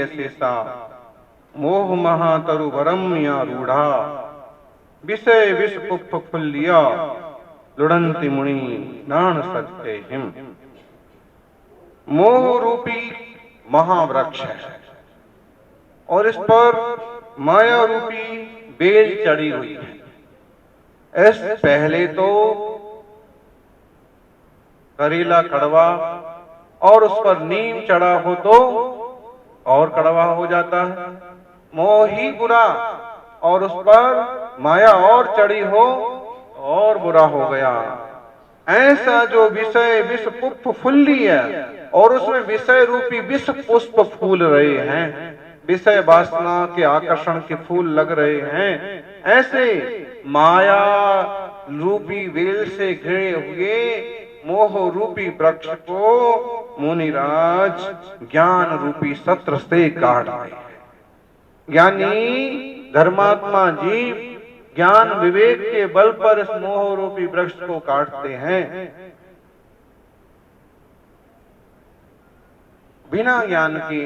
अशेषा मोह महातरु वरम्या रूढ़ा विषय विष पुप्प फुल्लिया लुढ़ंति मुनि नाण सत्य हिम। मोह रूपी महावृक्ष है और इस पर माया रूपी बेल चढ़ी हुई है। इस पहले तो करेला कड़वा और उस पर नीम चढ़ा हो तो और कड़वा हो जाता है। मोह ही बुरा और उस पर माया और चढ़ी हो और बुरा हो गया। ऐसा जो विषय विष पुष्प फुल्ली है और उसमें विषय रूपी विष पुष्प फूल रहे हैं, विषय वासना के आकर्षण के फूल लग रहे हैं, ऐसे माया रूपी वेल से घिरे हुए मोह रूपी वृक्ष को मुनिराज ज्ञान रूपी सत्र से काट रहे हैं। ज्ञानी धर्मात्मा जीव ज्ञान विवेक के बल पर इस मोह रूपी वृक्ष को काटते हैं। बिना ज्ञान के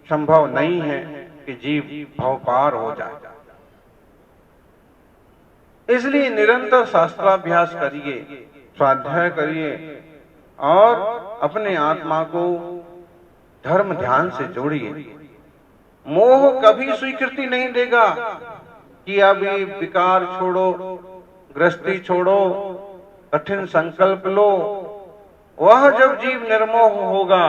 संभव नहीं है कि जीव भव पार हो जाए। इसलिए निरंतर शास्त्राभ्यास करिए, स्वाध्याय करिए और अपने आत्मा को धर्म ध्यान से जोड़िए। मोह कभी स्वीकृति नहीं देगा कि अभी विकार छोड़ो, गृहस्थी छोड़ो, कठिन संकल्प लो। वह जब जीव निर्मोह होगा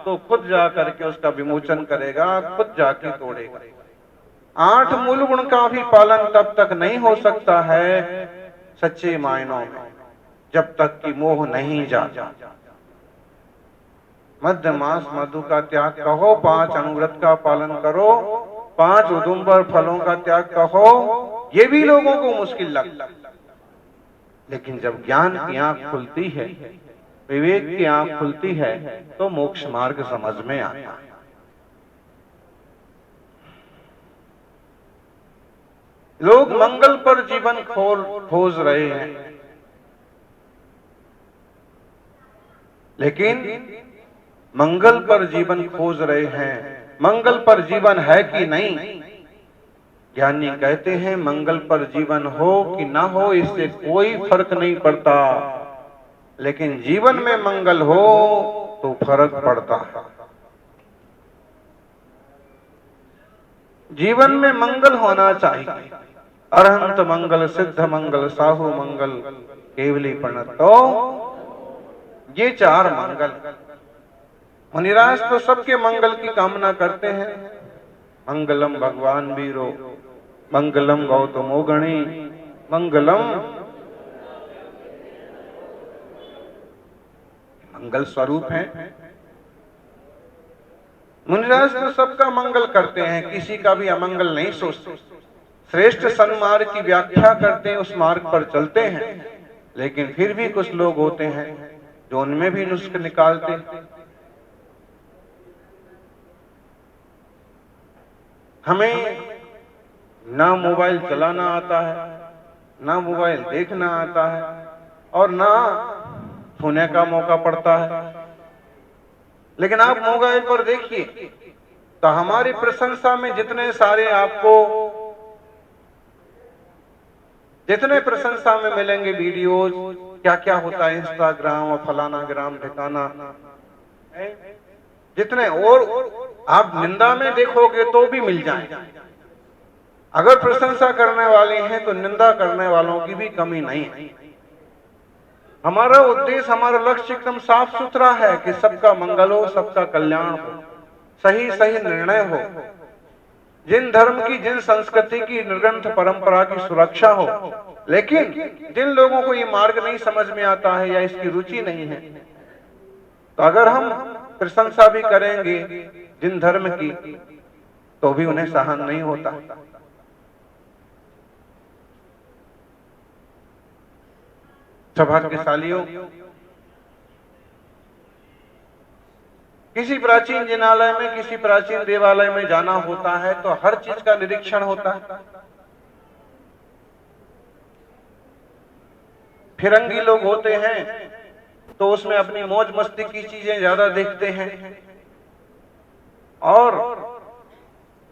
तो खुद जाकर के उसका विमोचन करेगा, खुद जाके तोड़ेगा। 8 मूल गुण का भी पालन तब तक नहीं हो सकता है सच्चे मायनों में जब तक कि मोह नहीं जाता। मध्य मास मधु का त्याग कहो, 5 अनुव्रत का पालन करो, 5 उदुम्बर फलों का त्याग कहो, ये भी लोगों को मुश्किल लगता है। लेकिन जब ज्ञान की आंख खुलती है, विवेक की आंख खुलती है तो मोक्ष मार्ग समझ में आता है। लोग मंगल पर जीवन खोज रहे हैं, लेकिन मंगल पर जीवन खोज रहे हैं, मंगल पर जीवन है कि नहीं। ज्ञानी कहते हैं मंगल पर जीवन हो कि ना हो इससे कोई फर्क नहीं पड़ता, लेकिन जीवन में मंगल हो तो फर्क पड़ता है। जीवन में मंगल होना चाहिए। अरहंत मंगल, सिद्ध मंगल, साहु मंगल, केवली प्रणतो, ये 4 मंगल। मुनिराज तो सबके मंगल की कामना करते हैं। मंगलम भगवान वीरो, मंगलम गौतमो गणी, मंगलम मंगल स्वरूप है। मुनिराज तो सबका मंगल करते हैं, किसी का भी अमंगल नहीं सोचते। श्रेष्ठ सन्मार्ग की व्याख्या करते हैं, उस मार्ग पर चलते हैं, लेकिन फिर भी कुछ लोग होते हैं जो उनमें भी नुस्ख निकालते हैं। हमें ना मोबाइल चलाना आता है, ना मोबाइल देखना आता है और ना छूने का मौका पड़ता है। लेकिन आप मोबाइल पर देखिए तो हमारी प्रशंसा में जितने प्रशंसा में मिलेंगे वीडियोज, क्या क्या होता है इंस्टाग्राम और फलाना ग्राम ठिकाना, जितने और आप निंदा में देखोगे तो भी मिल जाएंगे। अगर प्रशंसा करने वाले हैं तो निंदा करने वालों की भी कमी नहीं है। हमारा उद्देश्य, हमारा लक्ष्य एकदम साफ सुथरा है कि सबका मंगल हो, सबका कल्याण हो, सही सही निर्णय हो, जिन धर्म की, जिन संस्कृति की निर्ग्रंथ परंपरा की सुरक्षा हो। लेकिन जिन लोगों को ये मार्ग नहीं समझ में आता है या इसकी रुचि नहीं है, तो अगर हम प्रशंसा भी करेंगे जिन धर्म की तो भी उन्हें सहन नहीं होता। सौभाग्यशालियों, किसी प्राचीन जिनालय में, किसी प्राचीन देवालय में जाना होता है तो हर चीज का निरीक्षण होता है। फिरंगी लोग होते हैं तो उसमें अपनी मौज मस्ती की चीजें ज्यादा देखते हैं, और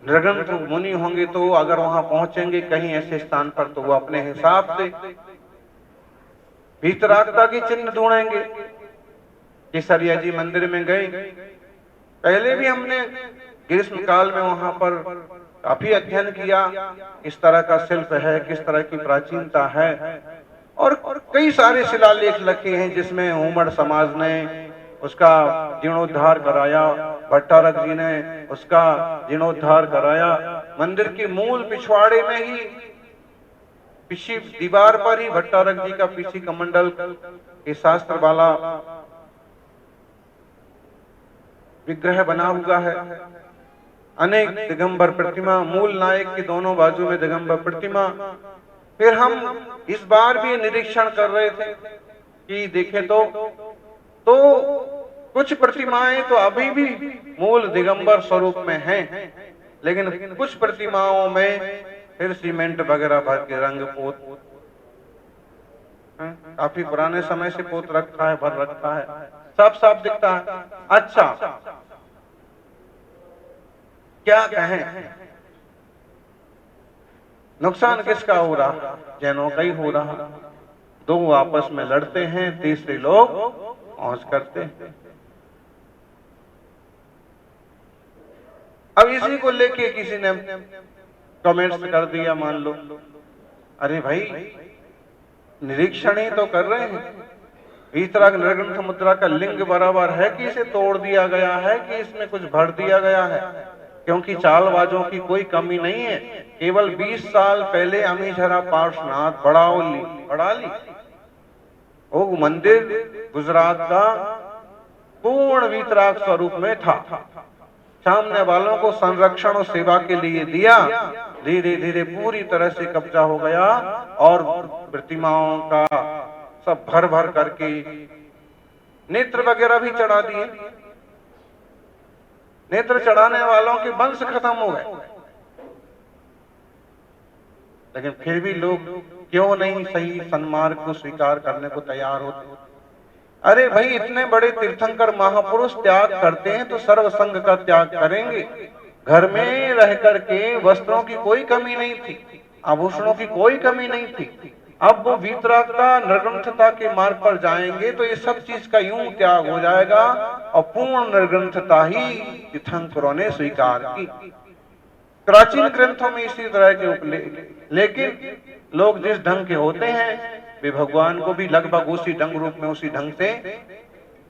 नृगंथ मुनि होंगे तो अगर वहां पहुंचेंगे कहीं ऐसे स्थान पर तो वो अपने हिसाब से वीतरागता के चिन्ह ढूंढेंगे। केसरिया जी मंदिर में गए, पहले भी हमने ग्रीष्म काल में वहां पर काफी अध्ययन किया, किस तरह का शिल्प है, किस तरह की प्राचीनता है, और कई सारे शिलालेख लिखे हैं जिसमें उमड़ समाज ने उसका जीर्णोद्धार कराया, भट्टारक जी ने उसका जीर्णोद्धार कराया। मंदिर के मूल पिछवाड़े में ही पीछे दीवार पर ही भट्टारक जी का पीछे कमंडल के शास्त्र वाला विग्रह बना हुआ है। अनेक दिगंबर प्रतिमा, मूल नायक की दोनों बाजू में दिगंबर प्रतिमा। फिर हम इस बार भी निरीक्षण कर रहे थे कि देखें तो कुछ प्रतिमाएं तो अभी भी मूल दिगंबर स्वरूप में हैं, लेकिन कुछ प्रतिमाओं में फिर सीमेंट वगैरह भर के रंग पोत, काफी पुराने समय से पोत रखा है, भर रखा है, साफ साफ दिखता है। अच्छा, क्या कहें, नुकसान किसका हो रहा? जैनों का ही हो रहा। दो आपस में लड़ते हैं, तीसरे लोग मौज करते हैं। अब इसी को लेके किसी ने कमेंट्स कर दिया, मान लो, अरे भाई निरीक्षण ही तो कर रहे हैं, वीतराग नृगंथ मुद्रा का लिंग बराबर है कि इसे तोड़ दिया गया है कि इसमें कुछ भर दिया गया है? क्योंकि चालबाजों की कोई कमी नहीं है। केवल 20 साल पहले अमीझरा पार्श्वनाथ बड़ाली वो मंदिर गुजरात का पूर्ण वीतराग स्वरूप में था। सामने वालों को संरक्षण और सेवा के लिए दिया, धीरे धीरे पूरी तरह से कब्जा हो गया और प्रतिमाओं का सब भर भर करके नेत्र वगैरह भी चढ़ा दिए। नेत्र चढ़ाने वालों के वंश खत्म हो गए, लेकिन फिर भी लोग क्यों नहीं सही सन्मार्ग को स्वीकार करने को तैयार होते? अरे भाई, इतने बड़े तीर्थंकर महापुरुष त्याग करते हैं तो सर्वसंग का त्याग करेंगे। घर में रह करके वस्त्रों की कोई कमी नहीं थी, आभूषणों की कोई कमी नहीं थी। अब वो वीतरागता निर्ग्रंथता के मार्ग पर जाएंगे तो ये सब चीज का यूं त्याग हो जाएगा और पूर्ण निर्ग्रंथता ही तीर्थंकरों ने स्वीकार की। प्राचीन ग्रंथों में इसी तरह के उपलेख, लेकिन लोग जिस ढंग के होते हैं वे भगवान को भी लगभग उसी ढंग रूप में उसी ढंग से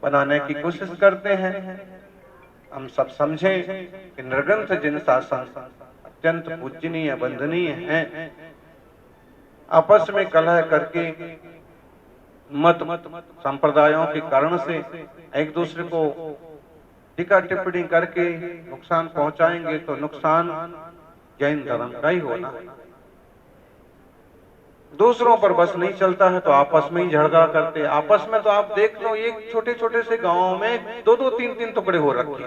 बनाने की कोशिश करते हैं। हम सब समझें कि निर्ग्रंथ जिन शासन अत्यंत पूजनीय वंदनीय हैं, आपस में कलह करके मत संप्रदायों के कारण से एक दूसरे को टीका टिप्पणी करके नुकसान पहुंचाएंगे तो नुकसान जैन धर्म का ही होना है। दूसरों पर बस नहीं चलता है तो आपस में ही झगड़ा करते। आपस में तो आप देख लो, एक छोटे छोटे से गांवों में 2-2, 3-3 टुकड़े हो रखे।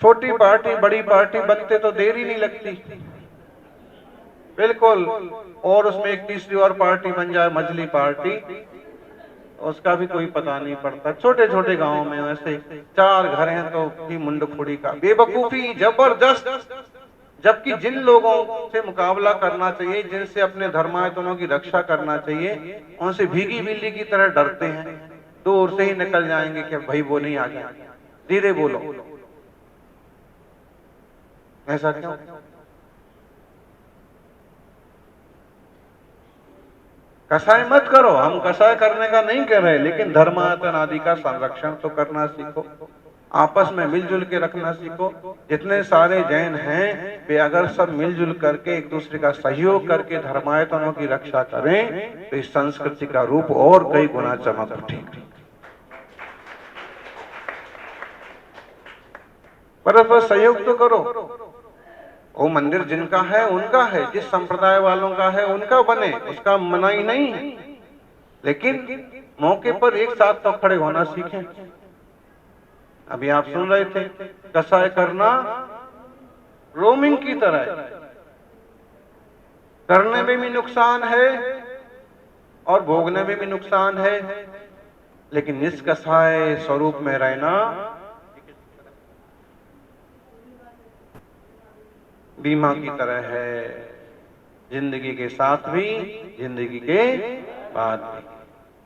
छोटी पार्टी बड़ी पार्टी बनते तो देर ही नहीं लगती, बिल्कुल। और उसमें एक तीसरी और पार्टी बन जाए, मझली पार्टी, उसका भी कोई पता नहीं पड़ता। छोटे छोटे गांवों में वैसे 4 घर हैं तो भी मुंडफोड़ी का बेवकूफी जबरदस्त। जबकि जिन लोगों से मुकाबला करना चाहिए, जिनसे अपने धर्मायतनों की रक्षा करना चाहिए, उनसे भीगी बिल्ली की तरह डरते हैं, दूर से ही निकल जाएंगे कि भाई वो नहीं आ गया, धीरे बोलो। ऐसा क्यों? कसाय मत करो, हम कसाय करने का नहीं कह रहे, लेकिन धर्मायतन आदि का संरक्षण तो करना सीखो, आपस में मिलजुल के रखना सीखो। जितने सारे जैन हैं वे अगर सब मिलजुल करके एक दूसरे का सहयोग करके धर्मायतनों की रक्षा करें तो इस संस्कृति का रूप और कई गुना चमक उठेगा। परस्पर सहयोग तो करो। वो मंदिर जिनका है उनका है, जिस संप्रदाय वालों का है उनका बने, उसका मनाही नहीं है, लेकिन मौके पर एक साथ तो खड़े होना सीखें। अभी आप सुन रहे थे, कसाय करना रोमिंग की तरह, करने में भी नुकसान है और भोगने में भी नुकसान है, लेकिन निष्कसाय स्वरूप में रहना बीमा की तरह है, जिंदगी के साथ भी जिंदगी के बाद भी।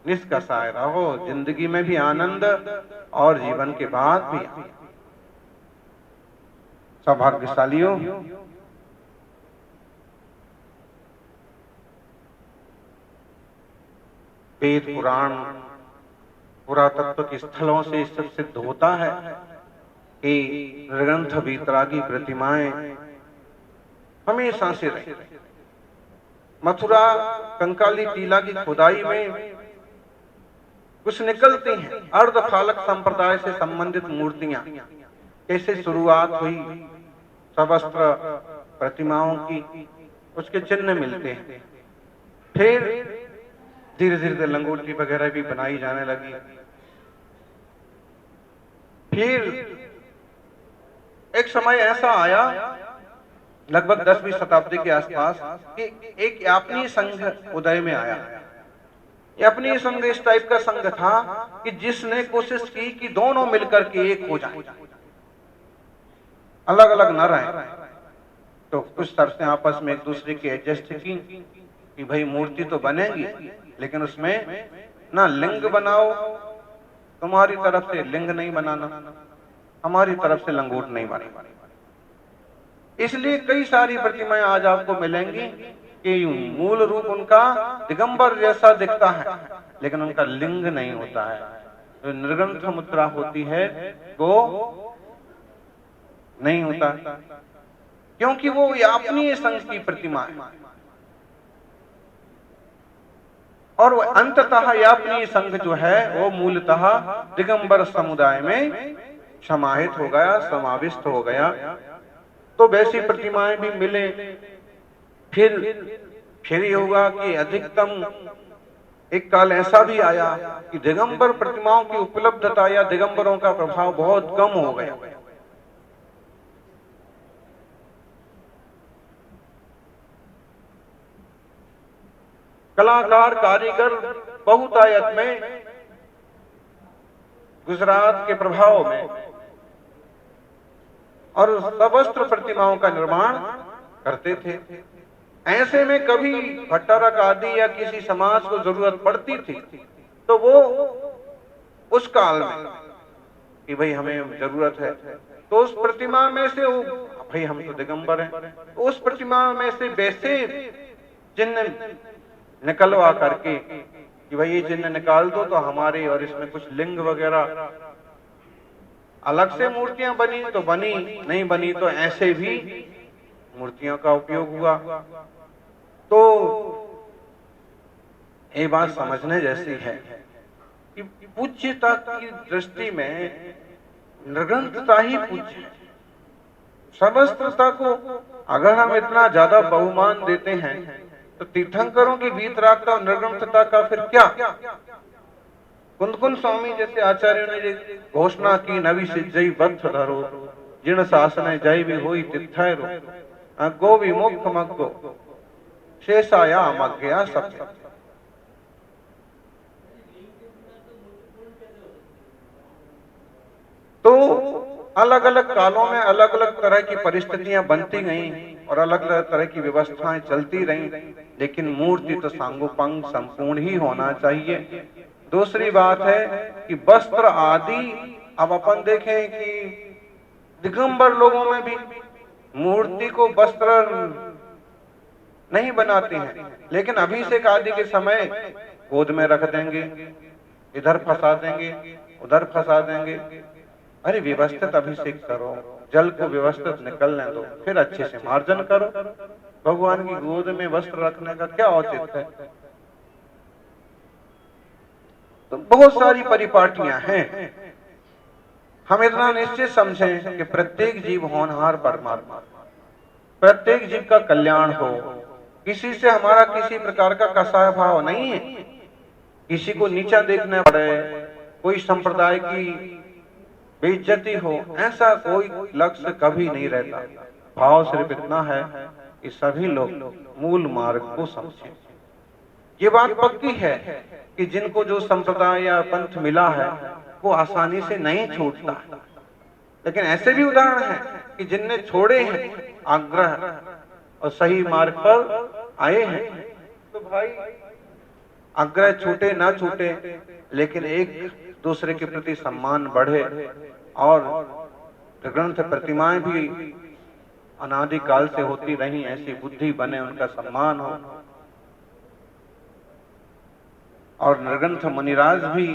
निष्कषाय रहो, जिंदगी में भी आनंद और जीवन के बाद भी आनंद। सौभाग्यशालियों, वेद पुराण पुरातत्व के स्थलों से सब सिद्ध होता है कि नृग्रंथ वीतरागी प्रतिमाएं हमेशा से रही। मथुरा कंकाली टीला की खुदाई में कुछ निकलती हैं अर्धफालक संप्रदाय से संबंधित मूर्तियां। कैसे शुरुआत हुई सवस्त्र प्रतिमाओं की, उसके चिन्ह मिलते हैं। फिर धीरे धीरे लंगोटी वगैरह भी बनाई जाने लगी। फिर एक समय ऐसा आया लगभग 10वीं शताब्दी के आसपास कि एक यापनीय संघ उदय में आया। यापनीय संघ इस टाइप का संघ था कि जिसने कोशिश की कि दोनों मिलकर के एक हो जाएं, अलग अलग न रहें। तो कुछ तरह से आपस में एक दूसरे की एडजस्ट की कि भाई मूर्ति तो बनेगी लेकिन उसमें ना लिंग बनाओ, तुम्हारी तरफ से लिंग नहीं बनाना, हमारी तरफ से लंगोट नहीं बनेगा। इसलिए कई सारी प्रतिमाएं आज आपको मिलेंगी कि मूल रूप उनका दिगंबर जैसा दिखता है लेकिन उनका लिंग नहीं होता है। जो निर्ग्रंथ मुद्रा होती है वो नहीं होता, क्योंकि वो यापनीय संघ की प्रतिमा है और वो अंततः यापनीय संघ जो है वो मूलतः दिगंबर समुदाय में समाहित हो गया, समाविष्ट हो गया। तो वैसी प्रतिमाएं भी मिले। फिर ये हुआ कि अधिकतम एक काल ऐसा भी आया कि दिगंबर प्रतिमाओं की उपलब्धता या दिगंबरों का प्रभाव बहुत कम हो गया। कलाकार कारीगर बहुतायत में गुजरात के प्रभाव में और सवस्त्र प्रतिमाओं का निर्माण करते थे। ऐसे में कभी भट्टारक आदि या किसी समाज को जरूरत पड़ती थी तो वो उस काल में कि भाई हमें जरूरत है तो उस प्रतिमा में से वो भाई हम तो दिगंबर हैं, उस प्रतिमा में से वैसे चिन्ह निकलवा करके कि भाई ये चिन्ह निकाल दो तो हमारे, और इसमें कुछ लिंग वगैरह अलग से मूर्तियां बनी तो बनी, नहीं बनी तो ऐसे भी मूर्तियों का उपयोग हुआ। तो ये बात समझने जैसी है कि पूज्यता की दृष्टि में निर्ग्रंथता ही पूज्य है। सर्वस्त्रता को अगर हम इतना ज्यादा बहुमान देते हैं तो तीर्थंकरों की वीतरागता और निर्ग्रंथता का फिर क्या? कुंदकुंद स्वामी जैसे आचार्यों ने घोषणा की, नवी सिज्जई बद्ध धरो जिण शासन जय भी होई तिथैरो गो विमुख मग्गो शेषाया मग्गया सत्य। तो अलग अलग कालों में अलग अलग तरह की परिस्थितियां बनती गईं और अलग अलग तरह की व्यवस्थाएं चलती रहीं, लेकिन मूर्ति तो सांगोपांग संपूर्ण ही होना चाहिए। दूसरी बात है कि वस्त्र आदि, अब अपन देखें कि दिगंबर लोगों में भी मूर्ति को वस्त्र नहीं बनाते हैं, लेकिन अभिषेक आदि के समय गोद में रख देंगे, इधर फंसा देंगे, उधर फंसा देंगे। अरे व्यवस्थित अभिषेक करो, जल को व्यवस्थित निकलने दो, फिर अच्छे से मार्जन करो। भगवान की गोद में वस्त्र रखने का क्या औचित्य है? तो बहुत सारी परिपाटियां हैं। हम इतना निश्चित समझें कि प्रत्येक जीव होनहार परमात्मा, प्रत्येक जीव का कल्याण हो, किसी से हमारा किसी प्रकार का कसाय भाव नहीं है, किसी को नीचा देखने पड़े, कोई संप्रदाय की बेइज्जती हो, ऐसा कोई लक्ष्य कभी नहीं रहता। भाव सिर्फ इतना है कि सभी लोग मूल मार्ग को समझें। ये बात पक्की है कि जिनको जो संप्रदाय या पंथ मिला है वो आसानी से नहीं छूटता, लेकिन ऐसे भी उदाहरण हैं कि जिनने छोड़े हैं आग्रह और सही मार्ग पर आए हैं। तो भाई आग्रह छूटे ना छूटे, लेकिन एक दूसरे के प्रति सम्मान बढ़े और ग्रंथ प्रतिमाएं भी अनादिकाल से होती रही, ऐसी बुद्धि बने, उनका सम्मान हो। और नृग्रंथ मुनिराज भी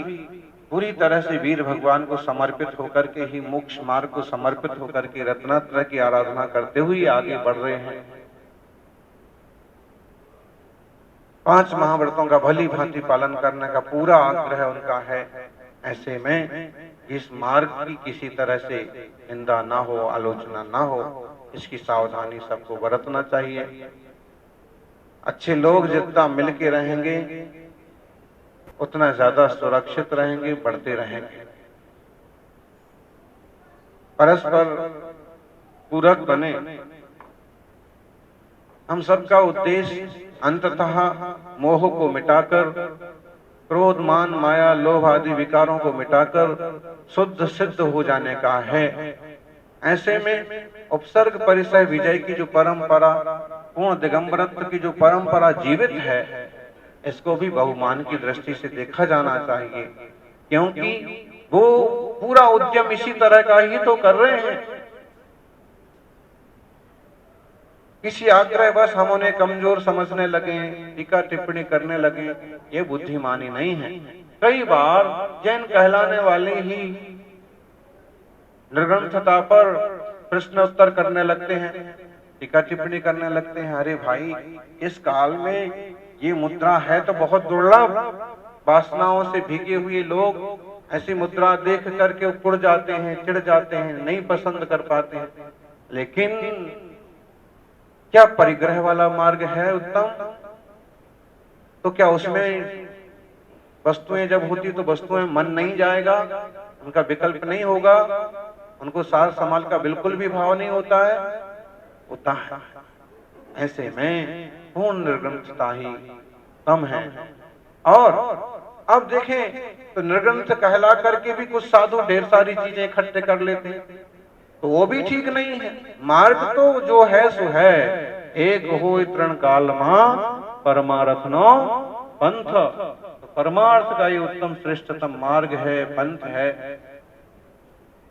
पूरी तरह से वीर भगवान को समर्पित होकर के ही, मोक्ष मार्ग को समर्पित होकर के रत्नात्रय की आराधना करते हुए आगे बढ़ रहे हैं। 5 महाव्रतों का भली भांति पालन करने का पूरा आग्रह उनका है। ऐसे में इस मार्ग की किसी तरह से निंदा ना हो, आलोचना ना हो, इसकी सावधानी सबको बरतना चाहिए। अच्छे लोग जितना मिलके रहेंगे उतना ज्यादा सुरक्षित रहेंगे, बढ़ते रहेंगे। परस्पर पूरक बने। हम सबका उद्देश्य अंततः मोह को मिटाकर, क्रोध मान माया लोभ आदि विकारों को मिटाकर शुद्ध सिद्ध हो जाने का है। ऐसे में उपसर्ग परिसय विजय की जो परंपरा, पूर्ण दिगंबरत्व की जो परंपरा जीवित है, इसको भी बहुमान की दृष्टि से देखा जाना चाहिए, क्योंकि वो पूरा उद्यम इसी तरह का ही तो कर रहे हैं। किसी आग्रह बस हम उन्हें कमजोर समझने लगे, टीका टिप्पणी करने लगे, ये बुद्धिमानी नहीं है। कई बार जैन कहलाने वाले ही निर्ग्रंथता पर प्रश्न उत्तर करने लगते हैं, टीका टिप्पणी करने लगते हैं। अरे भाई, इस काल में ये मुद्रा है तो बहुत दुर्लभ। वासनाओं से भीगे हुए लोग ऐसी मुद्रा देख करके उड़ जाते हैं, चिढ़ जाते हैं, नहीं पसंद कर पाते हैं। लेकिन क्या परिग्रह वाला मार्ग है उत्तम? तो क्या उसमें वस्तुएं जब होती तो वस्तुएं मन नहीं जाएगा, उनका विकल्प नहीं होगा, उनको सार समाल का बिल्कुल भी भाव नहीं होता है? होता है। ऐसे में पूर्ण निर्ग्रंथता ही कम है। और अब देखें तो निर्ग्रंथ कहला करके भी कुछ साधु ढेर सारी चीजें इकट्ठे कर लेते हैं, तो वो भी ठीक नहीं है। मार्ग तो जो है सो है, एक हो तृण काल मां परमार्थ नो पंथ। तो परमार्थ का ये उत्तम श्रेष्ठतम मार्ग है, पंथ है।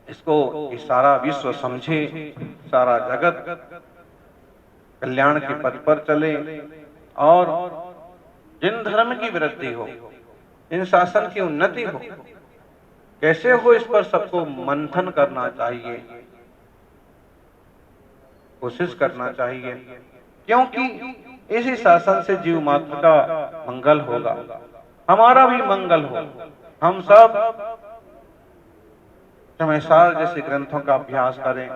इसको सारा विश्व समझे, सारा जगत कल्याण के पथ पर चले, और जिन धर्म की वृद्धि हो, इन शासन की उन्नति हो, कैसे हो, इस पर सबको मंथन करना चाहिए, कोशिश करना चाहिए, क्योंकि इसी शासन से जीव मात्र का मंगल होगा, हमारा भी मंगल हो। हम सब चमैसार जैसे ग्रंथों का अभ्यास करें,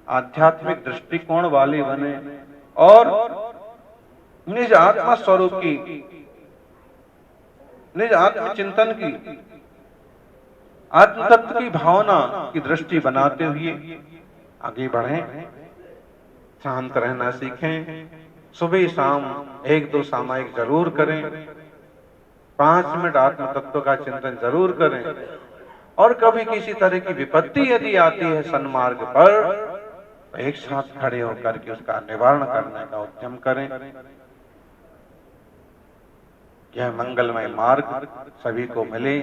आध्यात्मिक दृष्टिकोण वाले बने और निज आत्मा स्वरूप की, निज आत्म चिंतन की, आत्म तत्व की भावना की दृष्टि बनाते हुए आगे बढ़ें, शांत रहना सीखें। सुबह शाम 1-2 सामायिक जरूर करें, 5 मिनट आत्म तत्व का चिंतन जरूर करें, और कभी किसी तरह की विपत्ति यदि आती है सन्मार्ग पर, तो एक साथ खड़े होकर के उसका निवारण करने का उद्यम करें। यह मंगलमय मार्ग सभी को मिले।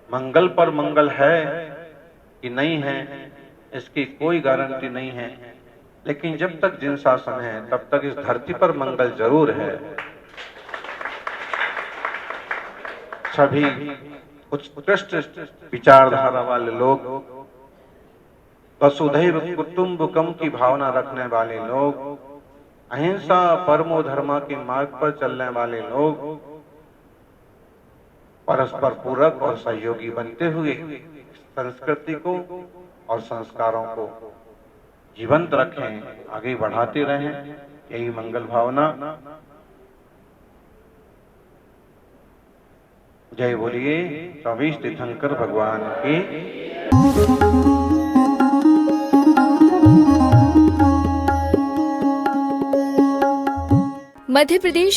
मंगल पर मंगल है कि नहीं है, इसकी कोई गारंटी नहीं है, लेकिन जब तक जिन शासन है तब तक इस धरती पर मंगल जरूर है। सभी उत्कृष्ट विचारधारा वाले लोग, वसुधैव कुटुंबकम की भावना रखने वाले लोग, अहिंसा परमो धर्मा के मार्ग पर चलने वाले लोग परस्पर पूरक और सहयोगी बनते हुए संस्कृति को और संस्कारों को जीवंत रखें, आगे बढ़ाते रहें। यही मंगल भावना। जय बोलिए स्वामी तीर्थंकर भगवान की। मध्य प्रदेश